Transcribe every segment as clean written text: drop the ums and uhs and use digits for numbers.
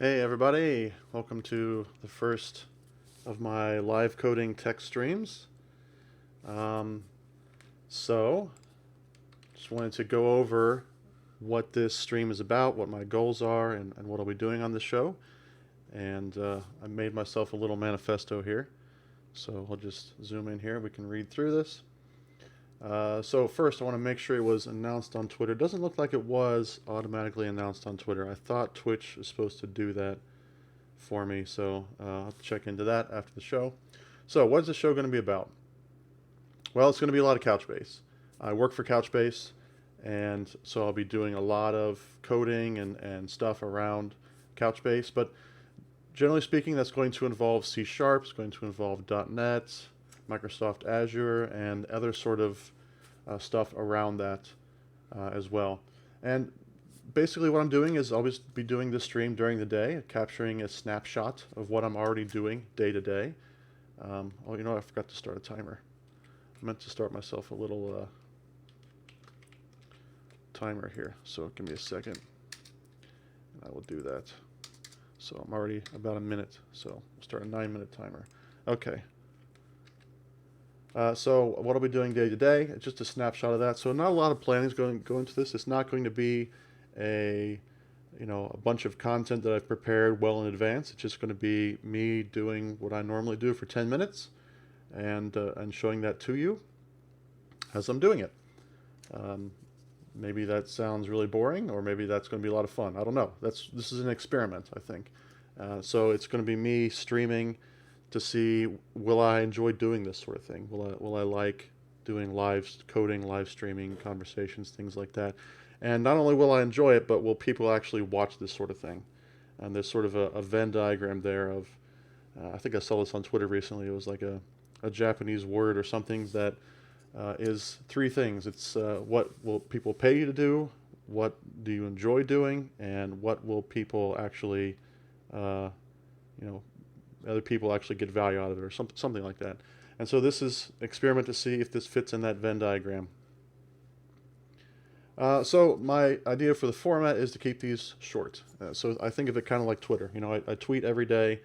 Hey everybody, welcome to the first of my live coding tech streams. Um, so, just wanted to go over what this stream is about, what my goals are, and what I'll be doing on the show. And I made myself a little manifesto here. So I'll just zoom in here. We can read through this. So first, I want to make sure it was announced on Twitter. It doesn't look like it was automatically announced on Twitter. I thought Twitch was supposed to do that for me, so I'll have to check into that after the show. So, what is the show going to be about? Well, it's going to be a lot of Couchbase. I work for Couchbase, and so I'll be doing a lot of coding and stuff around Couchbase. But generally speaking, that's going to involve C Sharp, it's going to involve .NET, Microsoft Azure, and other sort of stuff around that as well. And basically what I'm doing is I'll just be doing this stream during the day, capturing a snapshot of what I'm already doing day to day. Oh, you know, I forgot to start a timer. I meant to start myself a little timer here, so give me a second, and I will do that. So I'm already about a minute, so we'll start a 9-minute timer. Okay. So what I'll be doing day to day, it's just a snapshot of that. So not a lot of planning is going to go into this. It's not going to be a a bunch of content that I've prepared well in advance. It's just going to be me doing what I normally do for 10 minutes and showing that to you as I'm doing it. Um, Maybe that sounds really boring, or maybe that's going to be a lot of fun. I don't know. This is an experiment, I think. So it's going to be me streaming to see, will I enjoy doing this sort of thing? Will I like doing live coding, live streaming, conversations, things like that? And not only will I enjoy it, but will people actually watch this sort of thing? And there's sort of a Venn diagram there of, I think I saw this on Twitter recently. It was like a Japanese word or something that is three things. It's what will people pay you to do, what do you enjoy doing, and what will people actually, uh, you know, other people actually get value out of it, or something like that. And so this is experiment to see if this fits in that Venn diagram. So my idea for the format is to keep these short. So I think of it kind of like Twitter. You know, I tweet every day,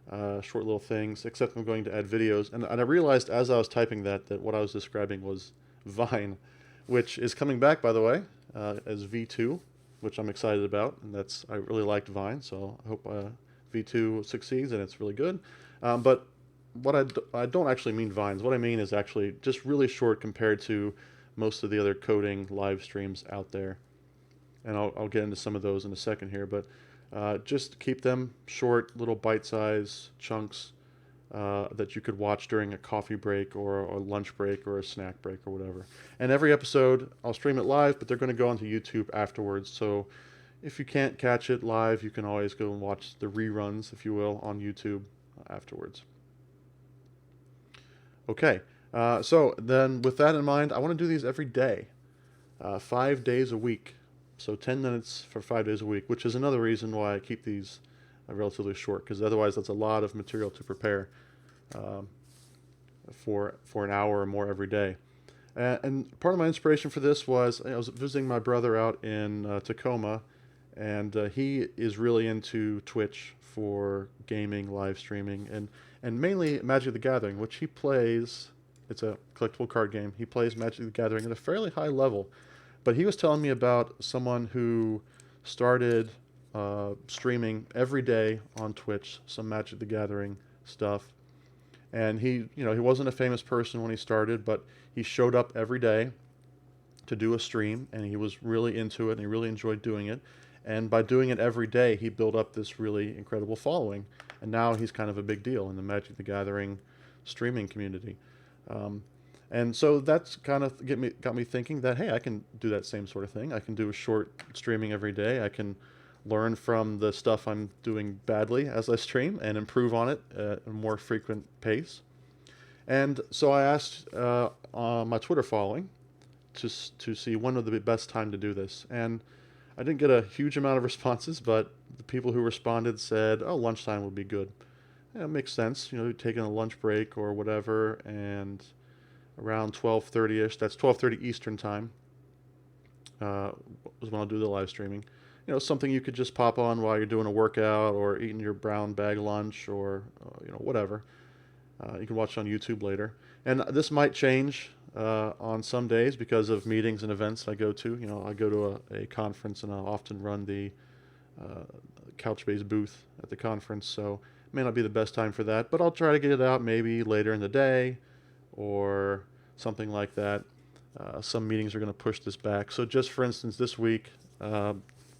short little things, except I'm going to add videos. And I realized as I was typing that what I was describing was Vine, which is coming back, by the way, as V2, which I'm excited about. And I really liked Vine, so I hope V2 succeeds and it's really good. But I don't actually mean Vines. What I mean is actually just really short compared to most of the other coding live streams out there. And I'll get into some of those in a second here, but just keep them short, little bite-sized chunks that you could watch during a coffee break or a lunch break or a snack break or whatever. And every episode, I'll stream it live, but they're going to go onto YouTube afterwards. So if you can't catch it live, you can always go and watch the reruns, if you will, on YouTube afterwards. Okay, so then with that in mind, I want to do these every day, 5 days a week. So 10 minutes for 5 days a week, which is another reason why I keep these relatively short, because otherwise that's a lot of material to prepare um, for an hour or more every day. And part of my inspiration for this was I was visiting my brother out in Tacoma, and he is really into Twitch for gaming, live streaming, and mainly Magic the Gathering, which he plays. It's a collectible card game. He plays Magic the Gathering at a fairly high level. But he was telling me about someone who started streaming every day on Twitch, some Magic the Gathering stuff. And he wasn't a famous person when he started, but he showed up every day to do a stream, and he was really into it, and he really enjoyed doing it. And by doing it every day, he built up this really incredible following. And now he's kind of a big deal in the Magic the Gathering streaming community. Um, and so that's kind of got me thinking that, hey, I can do that same sort of thing. I can do a short streaming every day. I can learn from the stuff I'm doing badly as I stream and improve on it at a more frequent pace. And so I asked my Twitter following to see when would be the best time to do this. And I didn't get a huge amount of responses, but the people who responded said, "Oh, lunchtime would be good." Yeah, it makes sense. You know, taking a lunch break or whatever, and around 12:30 ish. That's 12:30 Eastern time. Uh, was when I'll do the live streaming, something you could just pop on while you're doing a workout or eating your brown bag lunch or whatever. You can watch on YouTube later. And this might change on some days because of meetings and events I go to. I go to a conference and I'll often run the uh, Couchbase booth at the conference, so it may not be the best time for that, but I'll try to get it out maybe later in the day or something like that. Some meetings are going to push this back. So just for instance, this week,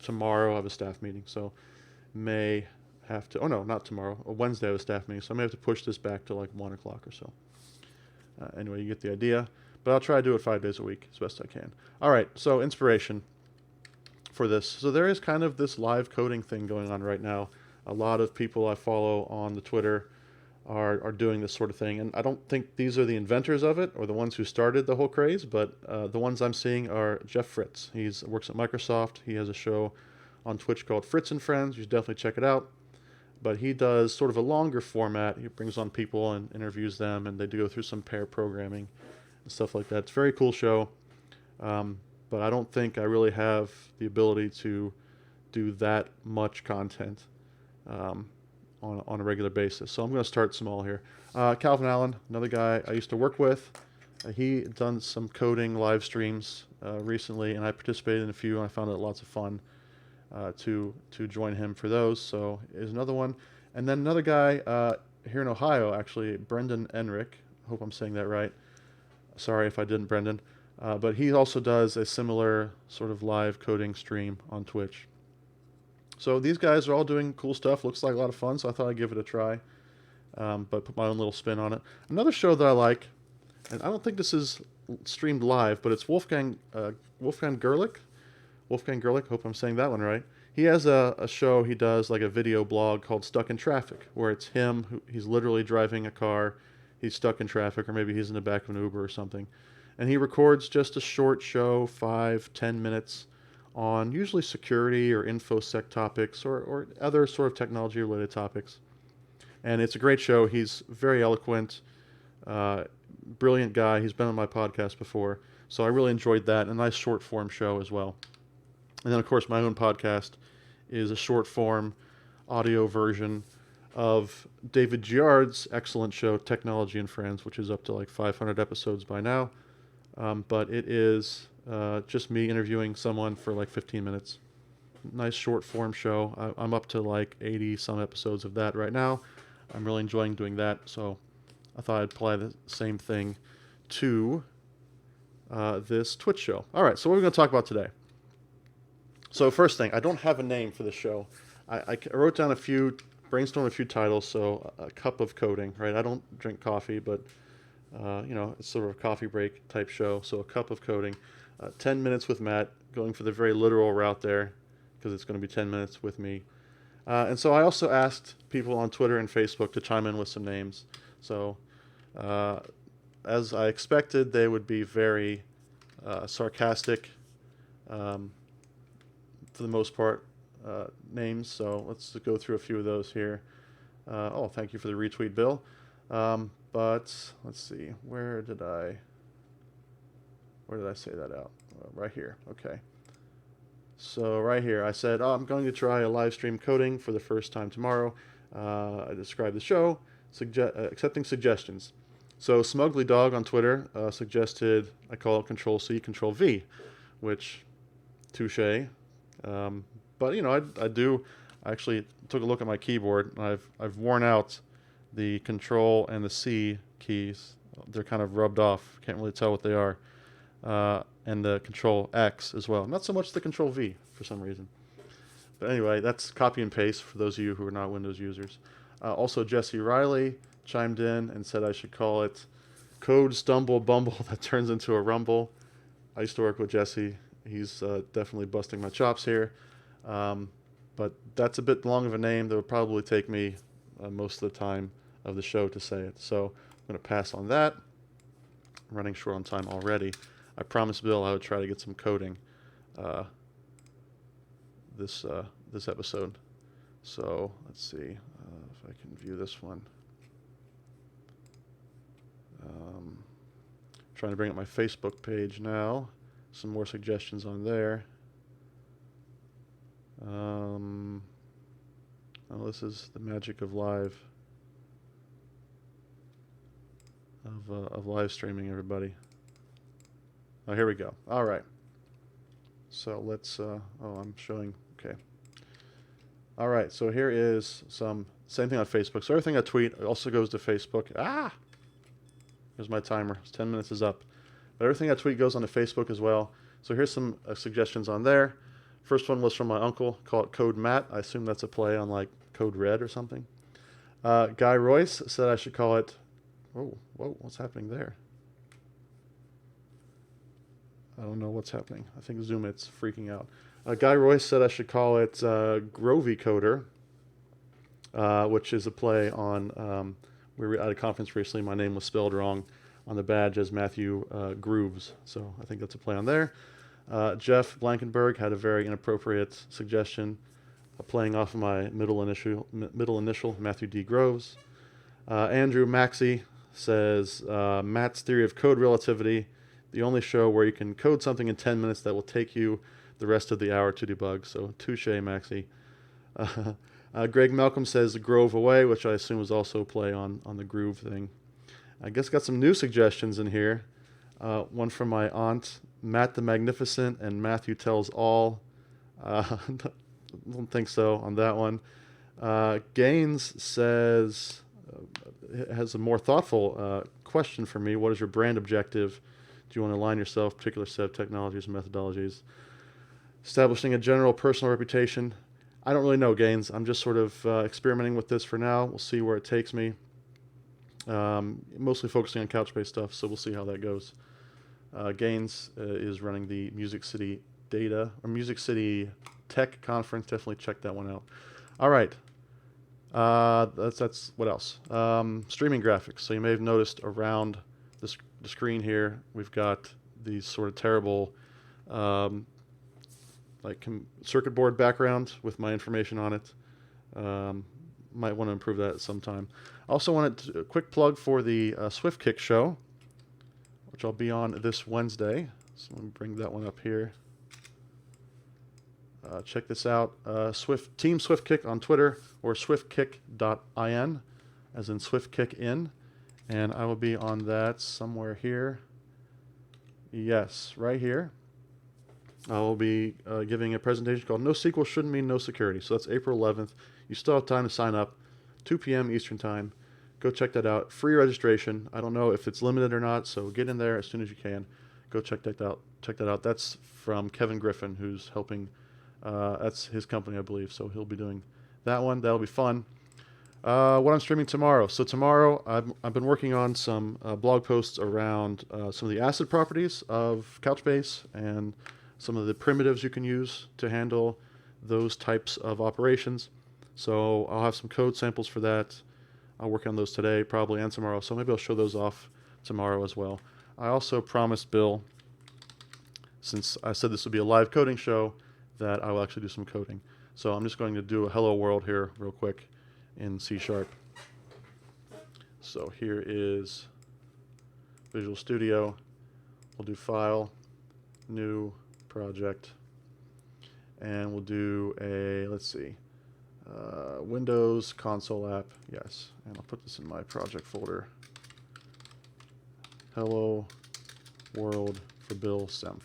tomorrow I have a staff meeting, so may have to. Oh no, not tomorrow. Wednesday I have a staff meeting, so I may have to push this back to like 1 o'clock or so. Anyway, you get the idea. But I'll try to do it 5 days a week as best I can. All right, so inspiration for this. So there is kind of this live coding thing going on right now. A lot of people I follow on the Twitter are doing this sort of thing. And I don't think these are the inventors of it or the ones who started the whole craze, but the ones I'm seeing are Jeff Fritz. He works at Microsoft. He has a show on Twitch called Fritz and Friends. You should definitely check it out. But he does sort of a longer format. He brings on people and interviews them, and they do go through some pair programming and stuff like that. It's a very cool show. But I don't think I really have the ability to do that much content on a regular basis. So I'm going to start small here. Calvin Allen, another guy I used to work with. He done some coding live streams recently, and I participated in a few, and I found it lots of fun to join him for those. So is another one. And then another guy here in Ohio, actually, Brendan Enrick. Hope I'm saying that right. Sorry if I didn't, Brendan. But he also does a similar sort of live coding stream on Twitch. So these guys are all doing cool stuff. Looks like a lot of fun, so I thought I'd give it a try. But put my own little spin on it. Another show that I like, and I don't think this is streamed live, but it's Wolfgang Gerlich. Wolfgang Gerlich, hope I'm saying that one right. He has a show he does, like a video blog called Stuck in Traffic, where it's him, he's literally driving a car, he's stuck in traffic, or maybe he's in the back of an Uber or something. And he records just a short show, 5-10 minutes, on usually security or InfoSec topics or other sort of technology related topics. And it's a great show. He's very eloquent, brilliant guy. He's been on my podcast before. So I really enjoyed that. A nice short form show as well. And then, of course, my own podcast is a short form audio version of David Giard's excellent show, Technology and Friends, which is up to like 500 episodes by now. But it is just me interviewing someone for like 15 minutes. Nice short form show. I'm up to like 80 some episodes of that right now. I'm really enjoying doing that. So I thought I'd apply the same thing to this Twitch show. All right, so what are we going to talk about today? So first thing, I don't have a name for the show. I wrote down brainstormed a few titles. So a cup of coding, right? I don't drink coffee, but it's sort of a coffee break type show. So a cup of coding, 10 minutes with Matt, going for the very literal route there, because it's going to be 10 minutes with me. And so I also asked people on Twitter and Facebook to chime in with some names. So as I expected, they would be very sarcastic, for the most part, names. So let's go through a few of those here. Thank you for the retweet, Bill. But let's see, where did I say that out? Right here. Okay. So right here, I said, I'm going to try a live stream coding for the first time tomorrow. I described the show, accepting suggestions. So Smugly Dog on Twitter suggested I call it Control C, Control V, which touche. But I actually took a look at my keyboard, and I've worn out the Control and the C keys. They're kind of rubbed off. Can't really tell what they are. And the Control X as well. Not so much the Control V for some reason. But anyway, that's copy and paste for those of you who are not Windows users. Also, Jesse Riley chimed in and said I should call it Code Stumble Bumble that turns into a rumble. I used to work with Jesse. He's definitely busting my chops here. But that's a bit long of a name that would probably take me most of the time of the show to say it. So I'm going to pass on that. I'm running short on time already. I promised Bill I would try to get some coding this episode. So let's see if I can view this one. Trying to bring up my Facebook page now. Some more suggestions on there. Oh, this is the magic of live, of live streaming, everybody. Oh, here we go. All right. So let's, oh, I'm showing, okay. All right, so here is same thing on Facebook. So everything I tweet also goes to Facebook. Here's my timer. 10 minutes is up. But everything I tweet goes onto Facebook as well. So here's some suggestions on there. First one was from my uncle. Call it Code Matt. I assume that's a play on like Code Red or something. Guy Royce said I should call it, whoa, what's happening there? I don't know what's happening. I think Zoom it's freaking out. Guy Royce said I should call it Grovy Coder, which is a play on, we were at a conference recently, my name was spelled wrong on the badge as Matthew Grooves, so I think that's a play on there. Jeff Blankenberg had a very inappropriate suggestion, playing off of my middle initial Matthew D. Groves. Andrew Maxey says, Matt's Theory of Code Relativity, the only show where you can code something in 10 minutes that will take you the rest of the hour to debug. So touche, Maxey. Greg Malcolm says Grove Away, which I assume is also a play on the groove thing. I guess got some new suggestions in here. One from my aunt, Matt the Magnificent, and Matthew Tells All. Don't think so on that one. Gaines says, has a more thoughtful question for me. What is your brand objective? Do you want to align yourself, particular set of technologies and methodologies? Establishing a general personal reputation. I don't really know, Gaines. I'm just sort of experimenting with this for now. We'll see where it takes me. Mostly focusing on Couchbase stuff, so we'll see how that goes. Gaines is running the Music City Data, or Music City Tech Conference. Definitely check that one out. All right. That's what else? Streaming graphics. So you may have noticed around the screen here, we've got these sort of terrible circuit board background with my information on it. Might want to improve that at some time. Also wanted a quick plug for the SwiftKick show, which I'll be on this Wednesday. So let me bring that one up here. Check this out. Team SwiftKick on Twitter, or swiftkick.in, as in SwiftKick in. And I will be on that somewhere here. Yes, right here. I will be giving a presentation called NoSQL Shouldn't Mean No Security. So that's April 11th. You still have time to sign up. 2 p.m. Eastern Time. Go check that out. Free registration. I don't know if it's limited or not, so get in there as soon as you can. Go check that out. That's from Kevin Griffin, who's helping. That's his company, I believe. So he'll be doing that one. That'll be fun. What I'm streaming tomorrow. So tomorrow, I've been working on some blog posts around some of the ACID properties of Couchbase and some of the primitives you can use to handle those types of operations. So I'll have some code samples for that. I'll work on those today, probably, and tomorrow. So maybe I'll show those off tomorrow as well. I also promised Bill, since I said this would be a live coding show, that I will actually do some coding. So I'm just going to do a hello world here real quick in C#. So here is Visual Studio. We'll do File, New, Project, and we'll do a, let's see, Windows console app, yes, and I'll put this in my project folder. Hello World for Bill Senf.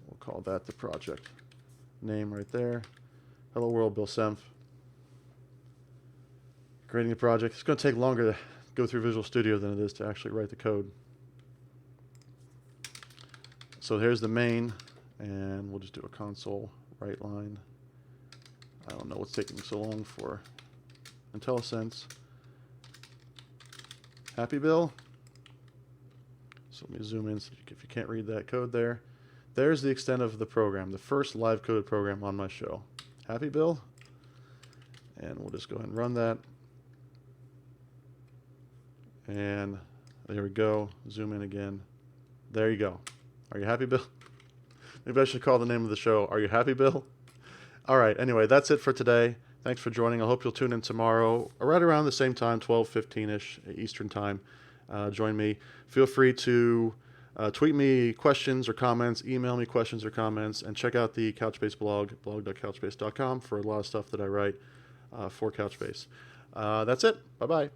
We'll call that the project name right there. Hello World Bill Senf. Creating a project. It's going to take longer to go through Visual Studio than it is to actually write the code. So here's the main, and we'll just do a console write line. I don't know what's taking so long for IntelliSense. Happy, Bill? So let me zoom in so if you can't read that code there. There's the extent of the program, the first live coded program on my show. Happy, Bill? And we'll just go ahead and run that. And there we go. Zoom in again. There you go. Are you happy, Bill? Maybe I should call the name of the show, Are You Happy, Bill? All right, anyway, that's it for today. Thanks for joining. I hope you'll tune in tomorrow, right around the same time, 12:15-ish Eastern Time. Join me. Feel free to Tweet me questions or comments, email me questions or comments, and check out the Couchbase blog, blog.couchbase.com, for a lot of stuff that I write for Couchbase. That's it. Bye-bye.